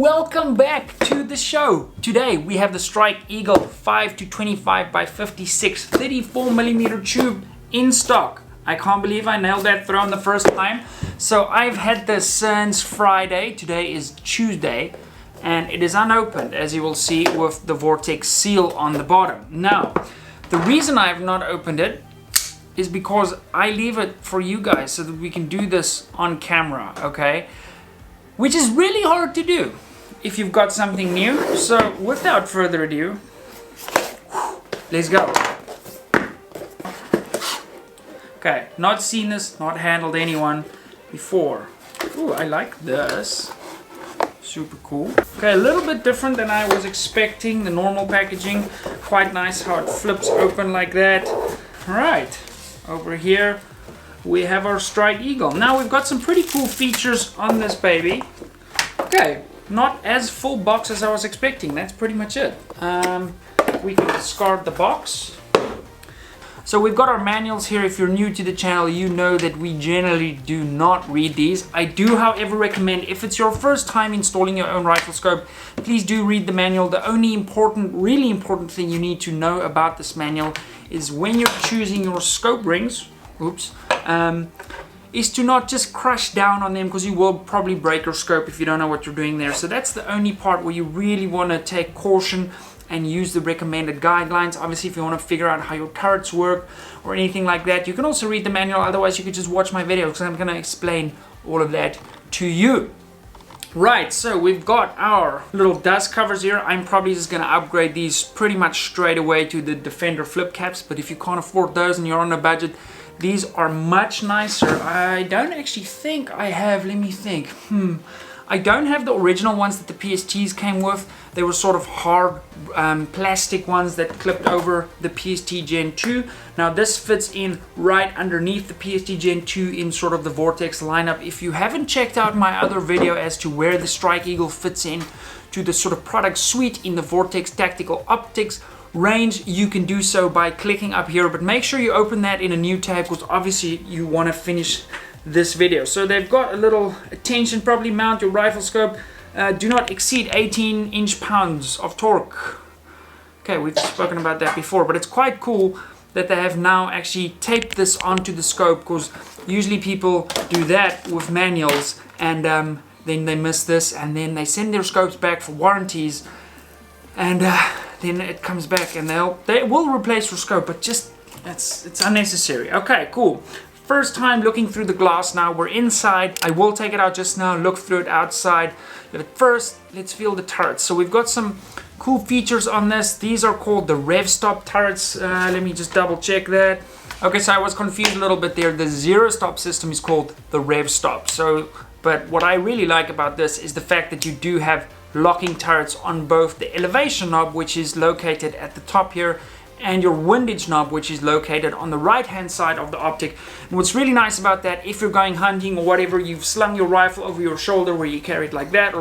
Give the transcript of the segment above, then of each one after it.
welcome back to the show. Today we have the Strike Eagle 5-25x56 34mm tube in stock. I can't believe I nailed that throw the first time. So I've had this since Friday. Today is Tuesday and it is unopened, as you will see, with the VORTEX seal on the bottom. Now, the reason I have not opened it is because I leave it for you guys so that we can do this on camera, okay? Which is really hard to do if you've got something new. So without further ado, let's go. Okay, not seen this, not handled anyone before. Ooh, I like this. Super cool. Okay, a little bit different than I was expecting. The normal packaging, quite nice how it flips open like that. All right, over here we have our Strike Eagle. Now we've got some pretty cool features on this baby. Okay, not as full box as I was expecting. That's pretty much it. We can discard the box. So we've got our manuals here. If you're new to the channel, you know that we generally do not read these. I do, however, recommend, if it's your first time installing your own rifle scope, please do read the manual. The only important, really important thing you need to know about this manual is when you're choosing your scope rings, is to not just crush down on them, because you will probably break your scope if you don't know what you're doing there. So that's the only part where you really want to take caution and use the recommended guidelines. Obviously, if you want to figure out how your turrets work or anything like that, you can also read the manual. Otherwise, you could just watch my video, because I'm going to explain all of that to you. Right, so we've got our little dust covers here. I'm probably just going to upgrade these pretty much straight away to the Defender flip caps, but if you can't afford those and you're on a budget, these are much nicer. I don't actually think I have, let me think. I don't have the original ones that the PSTs came with. They were sort of hard plastic ones that clipped over the PST Gen 2. Now this fits in right underneath the PST Gen 2 in sort of the VORTEX lineup. If you haven't checked out my other video as to where the Strike Eagle fits in to the sort of product suite in the VORTEX Tactical Optics range, you can do so by clicking up here, but make sure you open that in a new tab, because obviously you want to finish this video. So they've got a little attention, probably mount your rifle scope, do not exceed 18 inch-pounds of torque. Okay, we've spoken about that before, but it's quite cool that they have now actually taped this onto the scope, because usually people do that with manuals and then they miss this and then they send their scopes back for warranties, and then it comes back and they will replace your scope, but just it's unnecessary. Okay, cool. First time looking through the glass now. We're inside. I will take it out just now, look through it outside. But first, let's feel the turrets. So we've got some cool features on this. These are called the Rev Stop Turrets. Let me just double check that. Okay, so I was confused a little bit there. The zero stop system is called the Rev Stop. But what I really like about this is the fact that you do have locking turrets on both the elevation knob, which is located at the top here, and your windage knob, which is located on the right hand side of the optic. And what's really nice about that, if you're going hunting or whatever, you've slung your rifle over your shoulder where you carry it like that,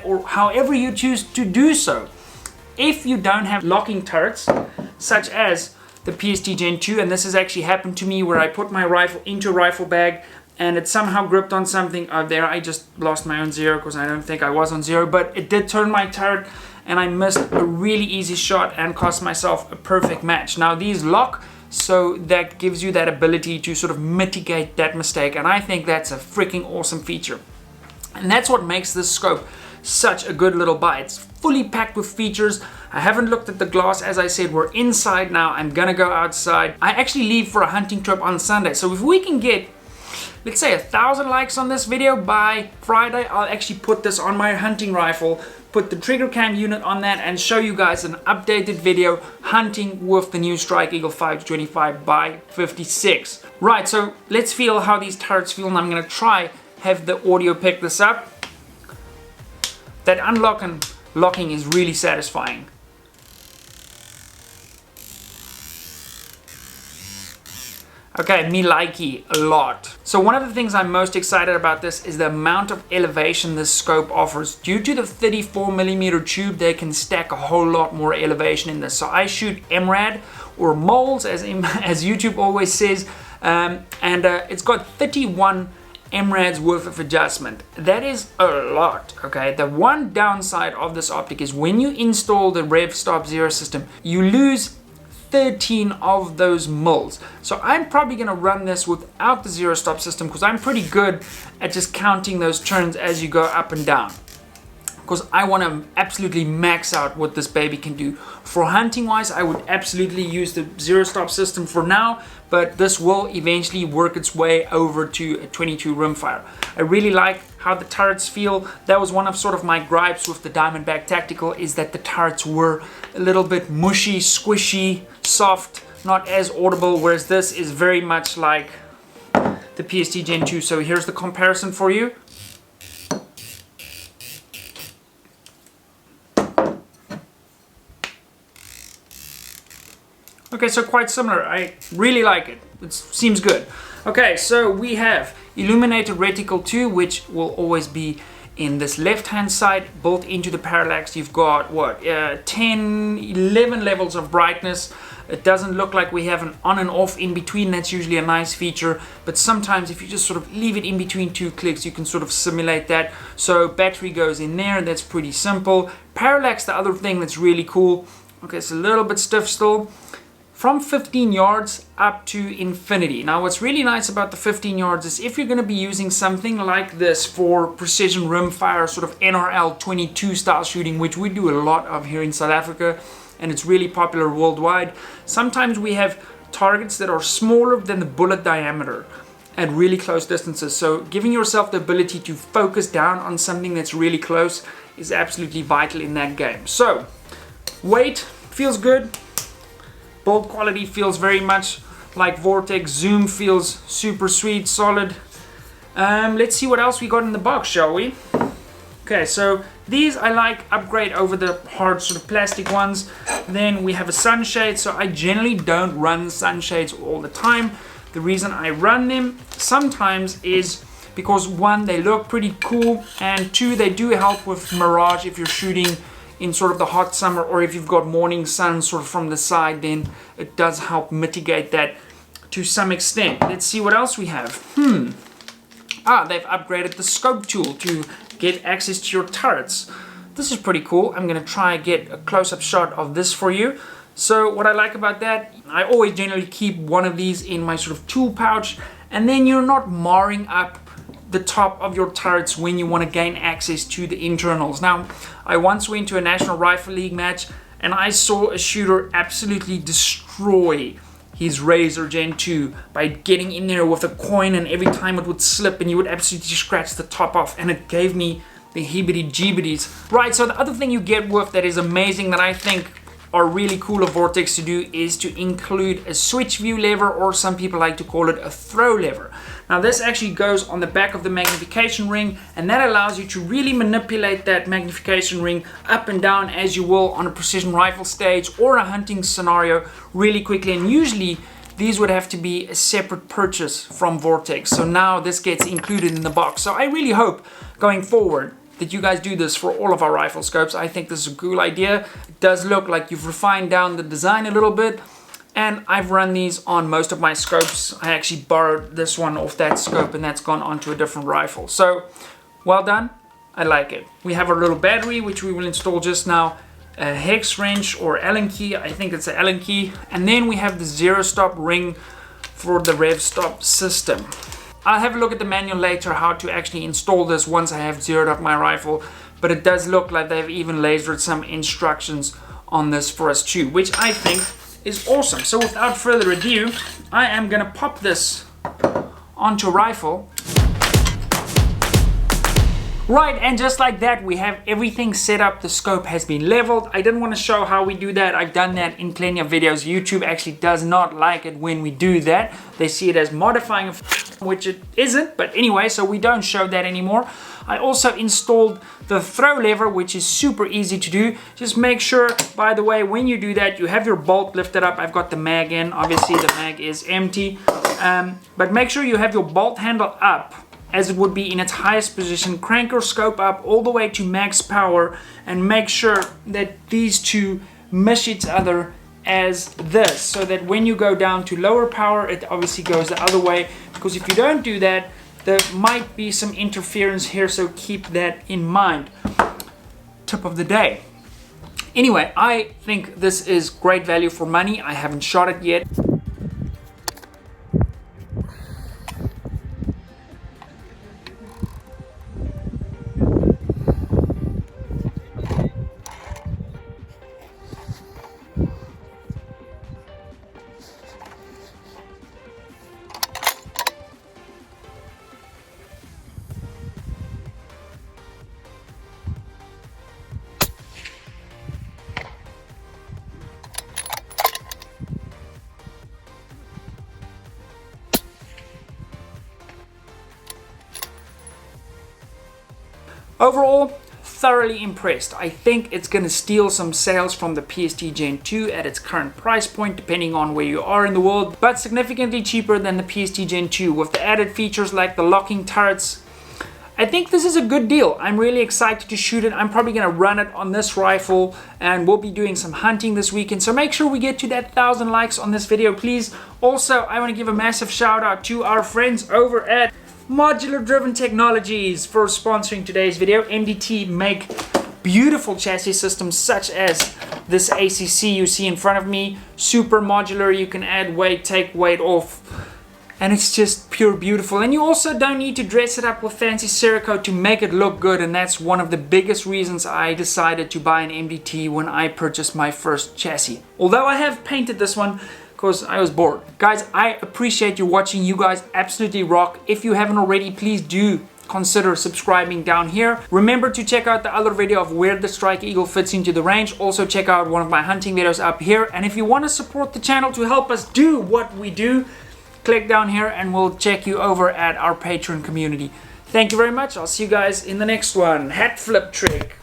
or however you choose to do so. If you don't have locking turrets, such as the PST Gen 2, and this has actually happened to me where I put my rifle into a rifle bag and it somehow gripped on something. There, I just lost my own zero, because I don't think I was on zero, but it did turn my turret and I missed a really easy shot and cost myself a perfect match. Now these lock, so that gives you that ability to sort of mitigate that mistake, and I think that's a freaking awesome feature. And that's what makes this scope such a good little buy. It's fully packed with features. I haven't looked at the glass. As I said, we're inside now. I'm gonna go outside. I actually leave for a hunting trip on Sunday, so if we can get, let's say, 1,000 likes on this video by Friday, I'll actually put this on my hunting rifle, put the trigger cam unit on that, and show you guys an updated video hunting with the new Strike Eagle 5-25x56. Right, so let's feel how these turrets feel, and I'm going to try have the audio pick this up. That unlock and locking is really satisfying. Okay, me likey a lot. So one of the things I'm most excited about this is the amount of elevation this scope offers. Due to the 34mm tube, they can stack a whole lot more elevation in this. So I shoot MRAD, or moles as YouTube always says, and it's got 31 MRAD's worth of adjustment. That is a lot, okay? The one downside of this optic is when you install the Rev Stop Zero system, you lose 13 of those mils. So I'm probably going to run this without the zero stop system because I'm pretty good at just counting those turns as you go up and down, because I want to absolutely max out what this baby can do. For hunting wise, I would absolutely use the zero stop system for now, but this will eventually work its way over to a 22 rimfire. I really like how the turrets feel. That was one of sort of my gripes with the Diamondback Tactical, is that the turrets were a little bit mushy, squishy, soft, not as audible, whereas this is very much like the PST Gen 2. So here's the comparison for you. Okay, so quite similar. I really like it. It seems good. Okay, so we have Illuminated Reticle 2, which will always be in this left-hand side, built into the Parallax. You've got, what, 10, 11 levels of brightness. It doesn't look like we have an on and off in between. That's usually a nice feature, but sometimes if you just sort of leave it in between two clicks, you can sort of simulate that. So battery goes in there, that's pretty simple. Parallax, the other thing that's really cool, okay, it's a little bit stiff still, from 15 yards up to infinity. Now what's really nice about the 15 yards is if you're going to be using something like this for precision rimfire, sort of NRL 22 style shooting, which we do a lot of here in South Africa, and it's really popular worldwide. Sometimes we have targets that are smaller than the bullet diameter at really close distances. So giving yourself the ability to focus down on something that's really close is absolutely vital in that game. So weight feels good. Build quality feels very much like VORTEX. Zoom feels super sweet, solid. Let's see what else we got in the box, shall we? Okay, so these I like, upgrade over the hard sort of plastic ones. Then we have a sunshade. So I generally don't run sunshades all the time. The reason I run them sometimes is because one, they look pretty cool, and two, they do help with mirage if you're shooting in sort of the hot summer, or if you've got morning sun sort of from the side, then it does help mitigate that to some extent. Let's see what else we have. They've upgraded the scope tool to get access to your turrets. This is pretty cool. I'm gonna try and get a close-up shot of this for you. So what I like about that, I always generally keep one of these in my sort of tool pouch, and then you're not marring up the top of your turrets when you want to gain access to the internals. Now, I once went to a National Rifle League match and I saw a shooter absolutely destroy his Razor Gen 2 by getting in there with a coin, and every time it would slip and you would absolutely scratch the top off, and it gave me the heebie-jeebies. Right, so the other thing you get with that is amazing, that I think are really cool of VORTEX to do, is to include a switch view lever, or some people like to call it a throw lever. Now this actually goes on the back of the magnification ring, and that allows you to really manipulate that magnification ring up and down as you will on a precision rifle stage or a hunting scenario really quickly. And usually these would have to be a separate purchase from VORTEX. So now this gets included in the box. So I really hope going forward that you guys do this for all of our rifle scopes. I think this is a cool idea. It does look like you've refined down the design a little bit, and I've run these on most of my scopes. I actually borrowed this one off that scope, and that's gone onto a different rifle. So well done, I like it. We have our little battery, which we will install just now, a hex wrench or Allen key. I think it's an Allen key. And then we have the zero stop ring for the Rev Stop system. I'll have a look at the manual later how to actually install this once I have zeroed up my rifle, but it does look like they've even lasered some instructions on this for us too, which I think is awesome. So without further ado, I am gonna pop this onto a rifle. Right, and just like that, we have everything set up. The scope has been leveled. I didn't want to show how we do that. I've done that in plenty of videos. YouTube actually does not like it when we do that. They see it as modifying, which it isn't, but anyway, so we don't show that anymore. I also installed the throw lever, which is super easy to do. Just make sure, by the way, when you do that, you have your bolt lifted up. I've got the mag in. Obviously, the mag is empty, but make sure you have your bolt handle up as it would be in its highest position. Crank your scope up all the way to max power, and make sure that these two mesh each other as this, so that when you go down to lower power, it obviously goes the other way, because if you don't do that, there might be some interference here, so keep that in mind. Tip of the day. Anyway, I think this is great value for money. I haven't shot it yet. Overall, thoroughly impressed. I think it's going to steal some sales from the PST Gen 2 at its current price point, depending on where you are in the world, but significantly cheaper than the PST Gen 2 with the added features like the locking turrets. I think this is a good deal. I'm really excited to shoot it. I'm probably going to run it on this rifle, and we'll be doing some hunting this weekend. So make sure we get to that 1,000 likes on this video, please. Also, I want to give a massive shout out to our friends over at Modular Driven Technologies for sponsoring today's video. MDT make beautiful chassis systems such as this ACC you see in front of me. Super modular, you can add weight, take weight off, and it's just pure beautiful. And you also don't need to dress it up with fancy Cerakote to make it look good, and that's one of the biggest reasons I decided to buy an MDT when I purchased my first chassis. Although I have painted this one because I was bored. Guys, I appreciate you watching. You guys absolutely rock. If you haven't already, please do consider subscribing down here. Remember to check out the other video of where the Strike Eagle fits into the range. Also check out one of my hunting videos up here. And if you want to support the channel to help us do what we do, click down here and we'll check you over at our Patreon community. Thank you very much. I'll see you guys in the next one. Hat flip trick.